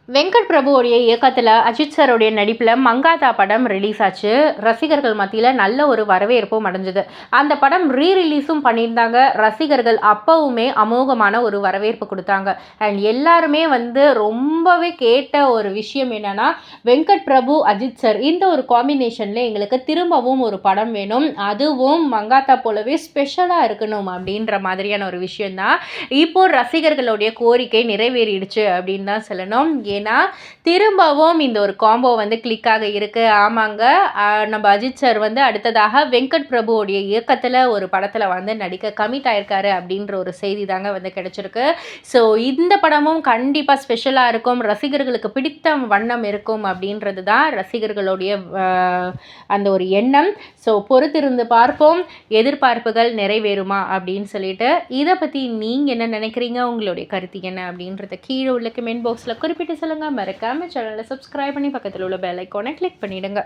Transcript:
வெங்கட் பிரபுவோடைய இயக்கத்தில் அஜித் சாரோடைய நடிப்பில் மங்காத்தா படம் ரிலீஸ் ஆச்சு. ரசிகர்கள் மத்தியில் நல்ல ஒரு வரவேற்பும் அடைஞ்சது. அந்த படம் ரீரிலீஸும் பண்ணியிருந்தாங்க. ரசிகர்கள் அப்பவுமே அமோகமான ஒரு வரவேற்பு கொடுத்தாங்க. அண்ட் எல்லாருமே ரொம்பவே கேட்ட ஒரு விஷயம் என்னன்னா, வெங்கட் பிரபு அஜித் சார் இந்த ஒரு காம்பினேஷனில் எங்களுக்கு திரும்பவும் ஒரு படம் வேணும், அதுவும் மங்காத்தா போலவே ஸ்பெஷலாக இருக்கணும் அப்படின்ற மாதிரியான ஒரு விஷயந்தான் இப்போ ரசிகர்களுடைய கோரிக்கை நிறைவேறிடுச்சு அப்படின்னு தான் சொல்லணும். ஏன்னா திரும்பவும் இந்த ஒரு காம்போ கிளிக்காக இருக்குது. ஆமாங்க, நம்ம அஜித் சார் அடுத்ததாக வெங்கட் பிரபுவோடைய இயக்கத்தில் ஒரு படத்தில் நடிக்க கமிட் ஆயிருக்காரு அப்படின்ற ஒரு செய்தி தாங்க கிடைச்சிருக்கு. ஸோ இந்த படமும் கண்டிப்பாக ஸ்பெஷலாக இருக்கும், ரசிகர்களுக்கு பிடித்த வண்ணம் இருக்கும் அப்படின்றது தான் ரசிகர்களுடைய அந்த ஒரு எண்ணம். ஸோ பொறுத்திருந்து பார்ப்போம், எதிர்பார்ப்புகள் நிறைவேறுமா அப்படின்னு சொல்லிட்டு. இதை பற்றி நீங்கள் என்ன நினைக்கிறீங்க, உங்களுடைய கருத்து என்ன அப்படின்றத கீழே உள்ள கமெண்ட் பாக்ஸில் குறிப்பிட்டு சொல்லுங்கள். மறக்காமல் சேனலை சப்ஸ்கிரைப் பண்ணி பக்கத்தில் உள்ள பெல் ஐக்கானை கிளிக் பண்ணிவிடுங்க.